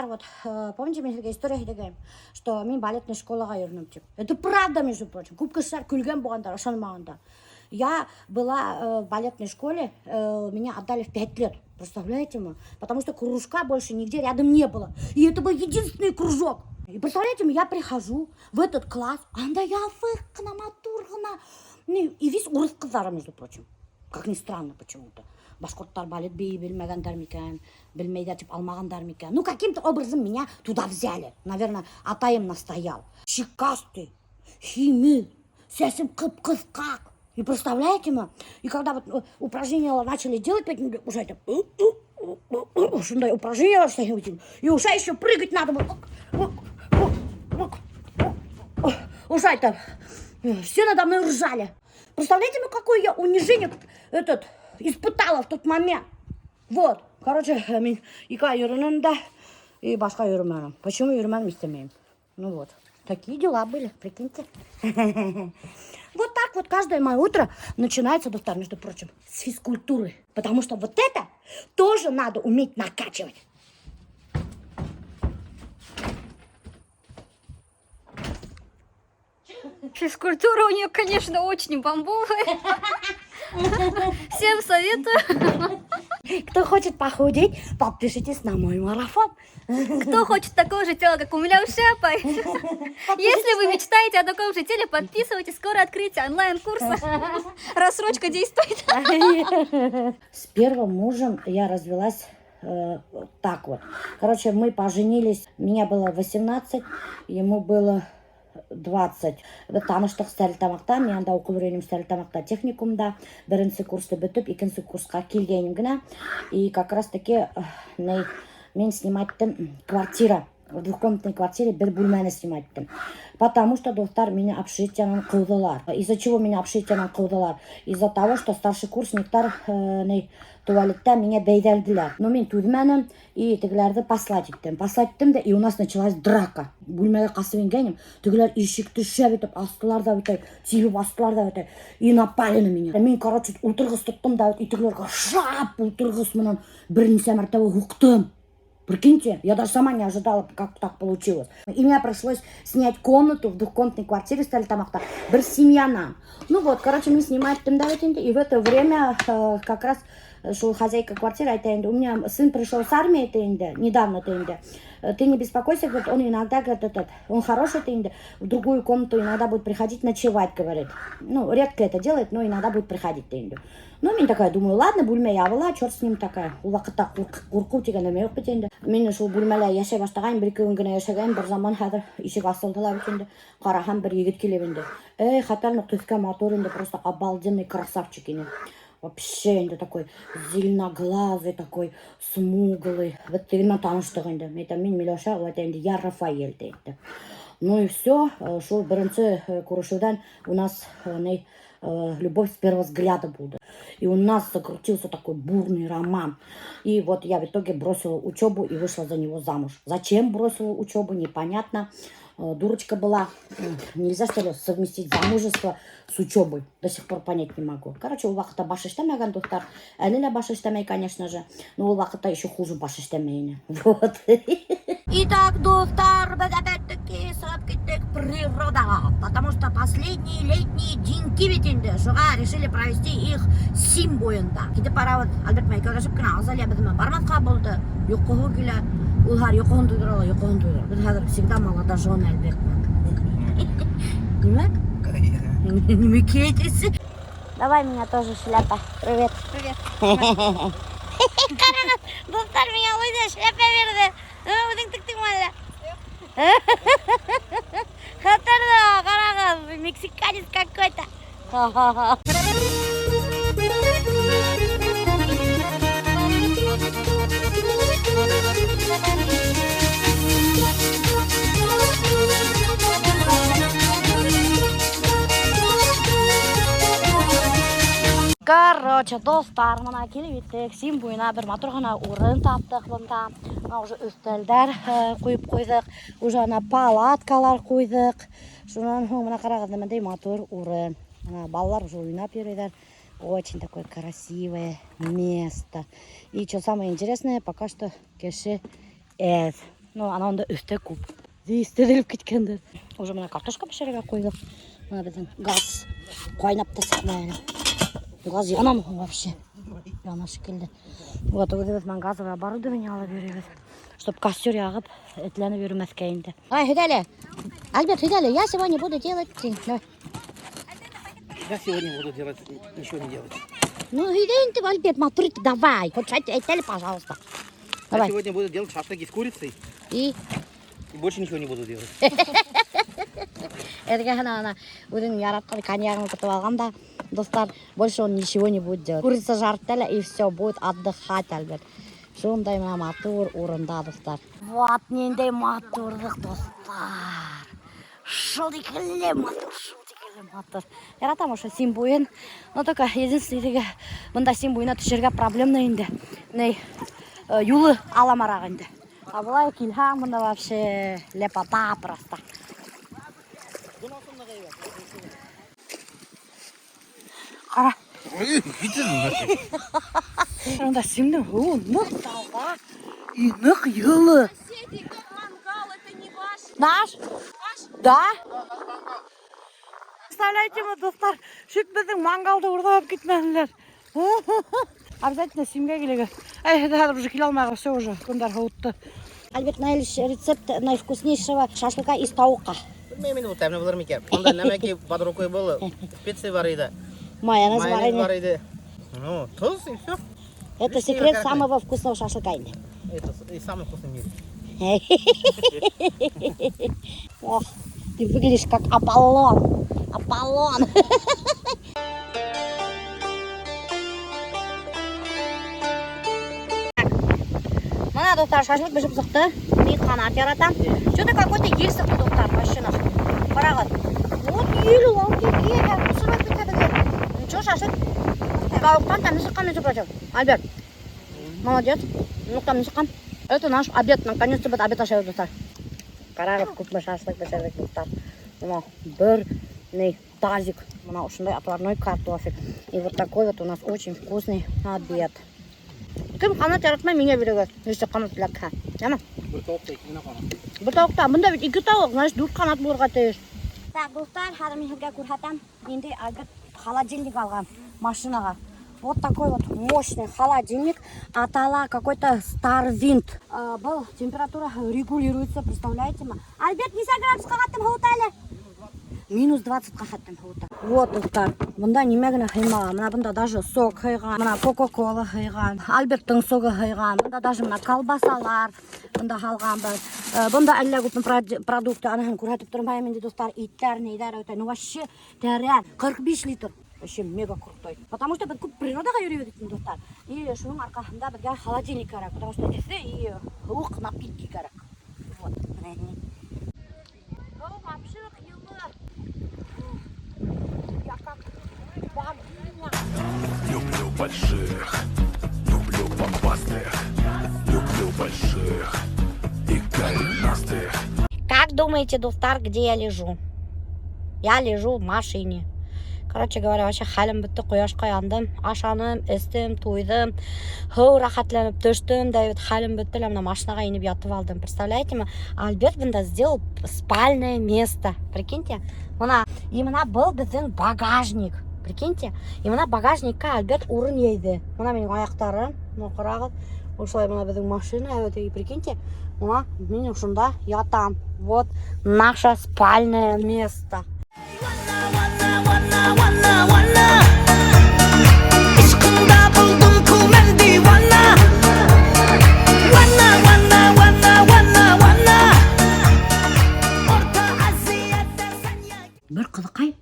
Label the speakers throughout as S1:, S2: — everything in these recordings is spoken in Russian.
S1: достар, вот, помните, мен сізге история айтайын, что мен балетный школаға үйренем деп. Это правда, между прочим. Көп кісілер күлген болғандар, ышанмағандар. Я была в балетной школе, меня отдали в 5 лет. Представляете, мы? Потому что кружка больше нигде рядом не было. И это был единственный кружок. И представляете, я прихожу в этот класс, анда я выкна, матургана. И весь урыс кыздары, между прочим. Как ни странно почему-то. Башқұрттар балет бей білмегендар мекен, білмейдер деп алмағандар мекен. Ну, каким-то образом меня туда взяли. Наверное, атаем настоял. Щекастый, химик, сәсім қып-қысқақ. И представляете, мы? И когда вот упражнения начали делать, уже это... упражнения, и уже еще прыгать надо было. Уже это... Все надо мной ржали. Представляете, какое я унижение испытала в тот момент. Вот. Короче, ика юринен, да, и башка юрманом. Почему юрманом истемеем? Ну вот. Такие дела были, прикиньте. Вот так вот каждое мое утро начинается, доктор, между прочим, с физкультуры. Потому что вот это тоже надо уметь накачивать.
S2: Физкультура у нее, конечно, очень бомбовая. Всем советую.
S1: Кто хочет похудеть, подпишитесь на мой марафон.
S2: Кто хочет такого же тела, как у меня у Шапы. Если вы мечтаете о таком же теле, подписывайтесь. Скоро открытие онлайн-курса. Рассрочка действует.
S1: С первым мужем я развелась так вот. Короче, мы поженились. Мне было 18, ему было 20. Таныштық Стәрлітамақта, мен анда оқып үйренем Стәрлітамақта техникумда. Бірінші курсты бітіп, екінші курсқа келгенім гына. И как раз таки мен сниматтым квартира. В двухкомнатной квартире бір бөлмені сниматтым. Потому что, достар, меня общежитиянан қылдылар. Из-за чего меня общежитиянан қылдылар? Из-за того, что старший курсниктар туалетте меня бейдерділер. Но мен түдмәнім и тігілерді послать еттім. Послать еттім де, и у нас началась драка. Бөлмеге қасып енгенім, тігілер ешікті шәп етіп, астылар да өтей, тиіп астылар да өтей. И напали на меня. Мен, короче, ұлтырғыз тұттым да, и тігілерге шап ұлтырғыз мұнан бірінші мәртебе ұқтым. Прикиньте, я даже сама не ожидала, как так получилось. И мне пришлось снять комнату в двухкомнатной квартире Стәрлітамақта. Бір семья нам. Ну вот, короче, мы снимаем там, и в это время как раз шел хозяйка квартиры, у меня сын пришел с армии, недавно, ты не беспокойся, говорит, он иногда, говорит, он хороший, в другую комнату иногда будет приходить ночевать, говорит. Ну, редко это делает, но иногда будет приходить. Ну, мен такая, думаю, ладно, бөлме ябыла, черт с ним такая. Ол вақытта қорқу деген неме жоқ бітенді. Мен шул бөлмеле яшай баштаған, бір-екеуін гына яшаған, бір заман хәзір ишек асылдыла бітенді. Қарахан бір егет келе бенді. Хатарны төске мотор енді просто обалденный красавчик енді. Вообще енді такой зеленоглазый, такой смуглый. Вот тегінмен таныштық енді. Мен Милоша, вот енді я Рафаэль дейді. Ну и все, шул бірінші көрішуден у нас любовь с первого взгляда была. И у нас закрутился такой бурный роман. И вот я в итоге бросила учебу и вышла за него замуж. Зачем бросила учебу, непонятно. Дурочка была. Нельзя, что ли, совместить замужество с учебой. До сих пор понять не могу. Короче, у вақытта баш іштемеген, достар. Әлі баш іштемей, конечно же. Но у вақытта еще хуже баш іштемейні. Вот. Итак, достар, біз опять-таки сығып кеттік природаға. Потому что последние летние деньки ведь енді. Шуға решили провести их Сим бойында. Кетіп бара вот, Альберт Майкелашып кіна Азалия бізіме бармасқа болды. Йоқығы келі. Улар йоқығын тудыралы, йоқығын тудыралы. Біз қазір всегда молодожены, Альберт. Неме? Неме кетесі? Давай меня тоже шляпа. Привет.
S2: Привет.
S1: Қарағыз, достар, меня Луиза шляпа берді. Өзің тіктің мәлі. Қатырды, қарағыз, мексиканец какой-то. Короче, достар, мына келіп еттік, Сим бойына бір мотор ғана орын таптық бұнда. Уже үстелдер қойып қойдық, уже ана палаткалар қойдық. Шунан мына қарағыз мындай мотор орын. Балалар уже ойнап береді. Очень такое красивое место. И что самое интересное, пока что кеше Ну, ана онда өсте көп. Дейістіріліп кеткендер. Уже мына картошка пішіреге қойдық. Мына біздің газ қойнап тасықмайын. Газ янам вообще. Яна шекелді. Вот, өзіміз мен газовое оборудование алып береміз. Чтоб костер ягып, этленіп жүрмеске енді. Ай, Хидали. Альберт, Хидали, я сегодня буду делать... Давай.
S3: Я сегодня буду делать, ничего не делать.
S1: Ну, иди ты, Альберт, смотри, давай. Хоть этели, пожалуйста. Давай.
S3: Я сегодня буду делать шашлык из курицы
S1: И...
S3: и больше ничего не буду делать.
S1: Это ана өзінің яратқан коньягын күтіп алғанда, достар, больше он ничего не будет делать. Курица жарты и все, будет отдыхать, Альберт. Шундай мына мотор орында, достар. Вот нендей мотордық, достар. Шудикілі мотор. Яратам ошы син бойын. Но только единственный мында син бойына түшерге проблемна енді. Юлы аламарақ енді. А бұлай келхам, мында вообще лепота просто. Қара. Онда симдің нық талға, нық юлы.
S4: Соседи, как мангал, это не ваш.
S1: Наш? Да? Представляете, мы, достар, шүт біздің мангалды ұрдап кетмәділер. Обязательно семья келеге. Ай, да, уже келе алмайға, все уже, күндар ғауытты. Альберт, рецепт наивкуснейшего шашлыка из тауыққа.
S3: Білмеймін бұл тәміне болар ма екен. Онда нәмәке под рукой было, специи бар еді.
S1: Майонез
S3: Майонез бар
S1: бар.
S3: еді. Ну, туз и все.
S1: Это секрет самого вкусного шашлыка.
S3: Это и самый вкусный в мире.
S1: Ох, ты выглядишь как Аполлон. Аполлон. Мына, достар, шашлык бішіп сұқты. Мен қанат яратам. Что-то какой-то ел сұқты, достар, машина. Қарағыз. Вот ел, ол кеке. Құсырап кетеді. Ничего, шашлык. Тауықтан тәмі шыққан, между прочим. Альберт, молодец. Ну, там не шыққан. Это наш обед. Наконец-то будет обед ашайыз, достар. Қарағыз, вкусный шашлык бішірдік, достар. Мына бір тазик. Мына ұшындай отварной картофель. И вот такой вот у нас очень вкусный обед. Кім қанат яратмай меня береді. Несі қанат біләкқа. Яма?
S3: Бір тауықта екіні қанат.
S1: Бір тауықта. Бұнда бит 2 тауық, значит 4 қанат болырға тиіс. Так, достар, қазір мен сізге көрсетем. Енді Альберт холодильник алған машинаға. Вот такой вот мощный холодильник. Атала какой-то Starwind. Бұл температура регулируется, представляете ма? Альберт, несі градусқа қаттым ғауытайлы? Минус 20 қахаттым ғауыта. Вот, достар, бұнда немегіні қимаға. Мына бұнда даже сок қиған, мына кока-кола қиған, Альберттің соғы қиған. Бұнда даже мына колбасалар, бұнда қалған біз. Бұнда әлі көптің продукты, анасын көрсетіп тұрмайым енді, достар, иттер, нейдер, өте. Ну, вообще, тәрен, 45 литр. Вообще мега крутой. Потому что біз көп природаға үйреп ететін, достар. И шының арқасында бізге холодильник керек. Потому что здесь и лук напитки керек. Вот. Вообще,
S5: Люблю больших, люблю бомбастых, люблю больших и коренастых.
S1: Как думаете, достар, где я лежу? Я лежу в машине. Короче говоря, вообще халім бітті, қояшқа яндым, ашаным, істім, тойдым, хау рахатланып түштім, да халім бітті, мына машинаға еніп ятып алдым. Представляете ма? Альберт бұнда сделал спальное место. Прикиньте, именно был біздің багажник. Прикиньте, именно багажникка Альберт урын ейді. Мына менің аяқтарым, қарағыз, осылай мына біздің машина, и прикиньте, мына мен ұшында ятам. Вот наше спальное место. Бір қызықай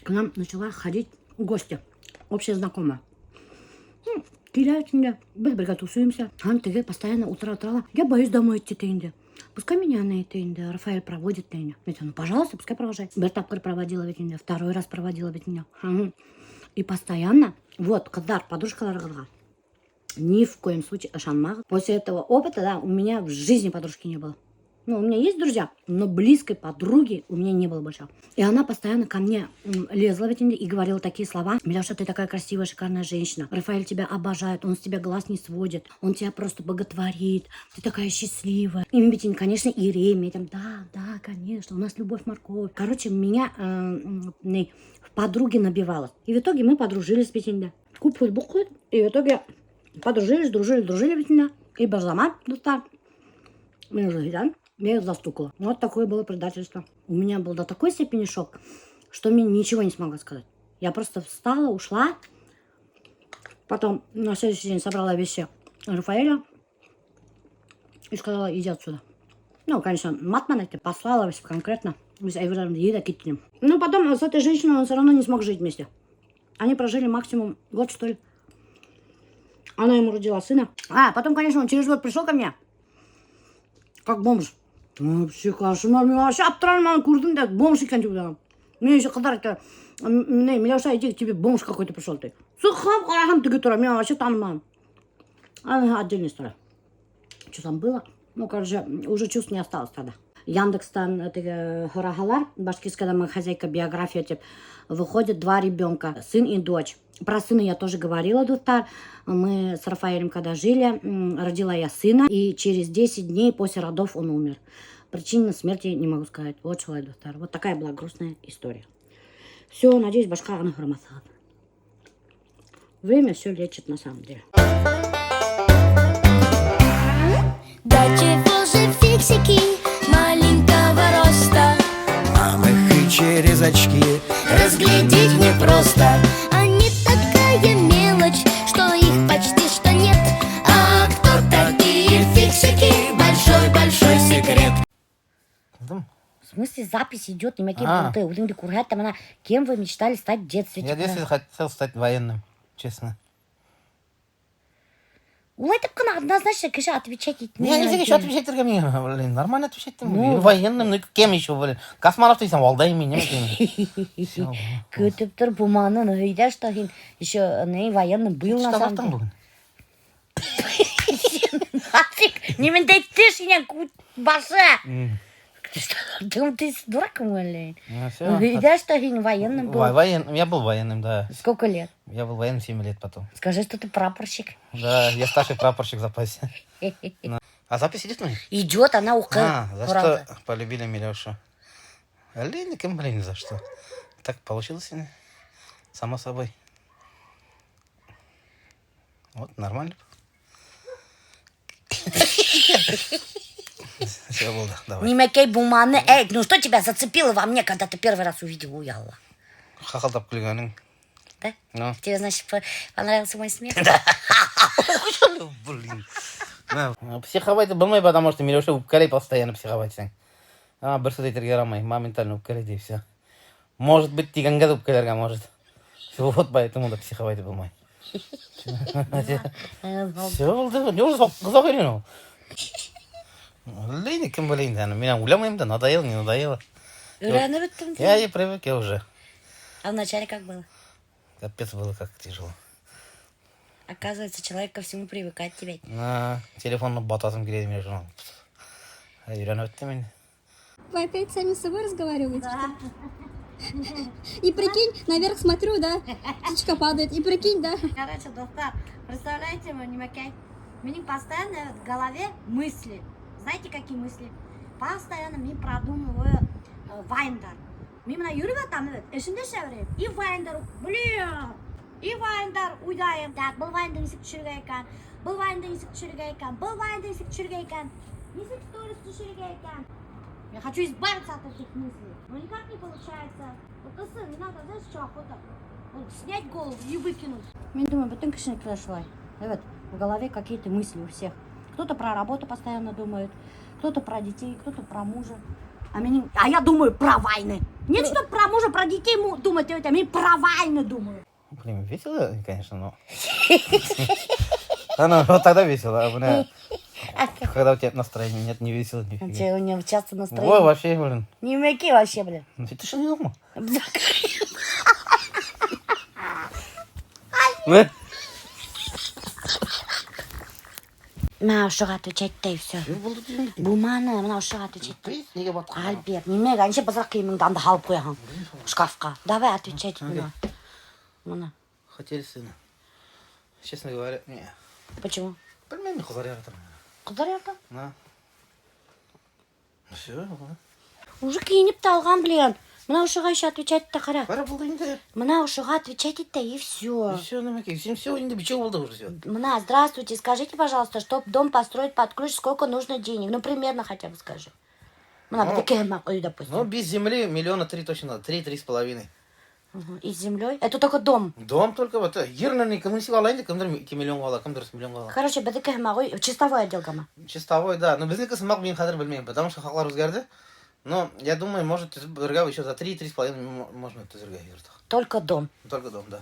S1: к нам начала ходить в гости, общая знакомая. Келеді түнде, біз бірге тусуемся. Она теге постоянно утра-утрала. Я боюсь домой идти тейінде. Пускай меня на это Рафаэль проводит тейінде. Ну, пожалуйста, пускай провожает. Бір тапкыр проводила ведь меня, второй раз проводила ведь меня. И постоянно, вот, қыздар, подружкалар қызға. Ни в коем случае ошанмағыз. После этого опыта, да, у меня в жизни подружки не было. Ну, у меня есть друзья, но близкой подруги у меня не было больше. И она постоянно ко мне лезла и говорила такие слова. Миляша, ты такая красивая, шикарная женщина. Рафаэль тебя обожает, он с тебя глаз не сводит. Он тебя просто боготворит. Ты такая счастливая. И Митин, конечно, и Реми. Там, да, конечно, у нас любовь морковь. Короче, меня в подруги набивалась. И в итоге мы подружились с Митинда. Купили бухут. И в итоге подружились, дружили Митинда. И Барзамат достал. Мы уже видали. Я их застукала. Вот такое было предательство. У меня был до такой степени шок, что мне ничего не смогла сказать. Я просто встала, ушла. Потом на следующий день собрала вещи Рафаэля и сказала, иди отсюда. Ну, конечно, матман это послала конкретно. Ну, потом с этой женщиной он все равно не смог жить вместе. Они прожили максимум год, что ли. Она ему родила сына. А, потом, конечно, он через год пришел ко мне. Как бомж. Вообще кошмар. Мен вообще обтральман курдым, да, бомж екен деп. Мне еще қыздар айтты, Миляуша, иди, к тебе бомж какой-то пришел ты. Сухам қарағым түге тұра, мен вообще танымадым. Отдельная история. Что там было? Ну, короче, уже чувств не осталось тогда. Яндекстан, Хорагалар, башкирская домохозяйка, биография, типа, выходит 2 ребенка, сын и дочь. Про сына я тоже говорила, Дустар. Мы с Рафаэлем когда жили, родила я сына, и через 10 дней после родов он умер. Причину смерти не могу сказать. Вот шалай, Дустар. Вот такая была грустная история. Все, надеюсь, башка она хромосат. Время все лечит на самом деле.
S6: Да чего же фиксики маленького роста?
S7: Мам их и через очки разглядеть непросто.
S6: Они такая мелочь, что их почти что нет.
S7: А кто такие фиксики? Большой-большой секрет.
S1: В смысле, запись идет, не могу. Кем вы мечтали стать в детстве?
S3: Я в детстве хотел стать военным, честно.
S1: Ой, так однозначно, конечно, отвечать.
S3: Не еще отвечать только мне, блин, нормально отвечать. Военным, ну кем еще, блин? Космонавт дейсің, ол да емен, не
S1: Көтіп тұр буманы, но видишь, что еще военным был на самом деле. Не ты ж баша. Ты дурак, блин. Видишь, что военным был?
S3: Я был военным, да.
S1: Сколько лет?
S3: Я был военным 7 лет потом.
S1: Скажи, что ты прапорщик.
S3: Да, я старший прапорщик в запасе. А запись идет, ну?
S1: Идет, она
S3: За что полюбили Миляушу? Леником, блин, за что? Так получилось, само собой. Вот, нормально. Все было, давай.
S1: Не макей буманы. Эй, ну что тебя зацепило во мне, когда ты первый раз увидел Уялла?
S3: Хахалдап күлгенің.
S1: Да?
S3: Ну.
S1: Тебе, значит, понравился мой смех?
S3: Блин. Психовать болмай, потому что Миляуша укалей постоянно психовать. Бір сөз айтерге ярамай, моментально укалейді и все. Может быть, тигенге де укалерге может. Вот поэтому да психовать болмай. Все болды, не уже қызақ үйрен ол. Лейни, кем блин, меня улямаем, да надоело, не надоело. Я и привык, я уже.
S1: А вначале как было?
S3: Капец было как тяжело.
S1: Оказывается, человек ко всему привыкает теперь.
S3: На телефон батасом греет меня жена.
S2: Вы опять сами с собой разговариваете? Да. И прикинь, наверх смотрю, да, птичка падает, и прикинь, да.
S1: Короче, Достар, представляете, у меня постоянно в голове мысли. Знаете, какие мысли? Постоянно мне продумываю Вайндер. Мимо Юрия там, и Вайндер, блин, и Вайндер, уйдаем. Так, был Вайндер, несек чургайкан, был Вайндер, несек чургайкан, был Вайндер, несек чургайкан, несек сторис чургайкан. Я хочу избавиться от этих мыслей, но никак не получается. Вот сын, не надо, знаешь, что охота? Вот, снять голову и выкинуть. Я думаю, потом кишник прошла. Вот, в голове какие-то мысли у всех. Кто-то про работу постоянно думает, кто-то про детей, кто-то про мужа. А я думаю про войны. Нет, что про мужа, про детей думать, а я про войны думаю.
S3: Блин, весело, конечно, но... Она вот тогда весело, а когда у тебя настроения нет, не весело.
S1: У него часто настроение.
S3: Ой, вообще, блин.
S1: Не умеки вообще, блин.
S3: Ну ты что не думал?
S1: Мына ушуга отвечать да и все. Буманы, мына ушуга отвечать.
S3: Неге батқан?
S1: Альберт, немеге анча базар кийимиңди анда алып коясың шкафка. Давай отвечать мына. Мына.
S3: Хотели сына. Честно говоря, не.
S1: Почему?
S3: Білмеймін, қыздар яратыр.
S1: Кыздар ярда?
S3: На. Все,
S1: Уже кийинип да алган блин. Мына ушуга еще отвечать да кара.
S3: бара болды енді.
S1: Мына ушуга отвечать да и все.
S3: Все, намеки, всем все, енді бичо болды уже все.
S1: Мына, здравствуйте, скажите, пожалуйста, чтоб дом построить под ключ, сколько нужно денег? Ну, примерно хотя бы скажи. Мына,
S3: Ну,
S1: такие допустим.
S3: Ну, без земли 3 миллиона точно надо, 3-3,5.
S1: Мгм. И с землей? Это только дом.
S3: Дом только вот, ернерный коммунистик алайынды, кімдір 2 миллион қала, кімдір 3 миллион қала.
S1: Короче, бәдеке мағой, чистовой отделка.
S3: Чистовой, да. Но біздікі сымақ мен қазір білмеймін, потому что халқылар өзгерді. Но я думаю, может, бірге еще за 3-3,5 можно түзірге ердік.
S1: Только дом.
S3: Только дом, да.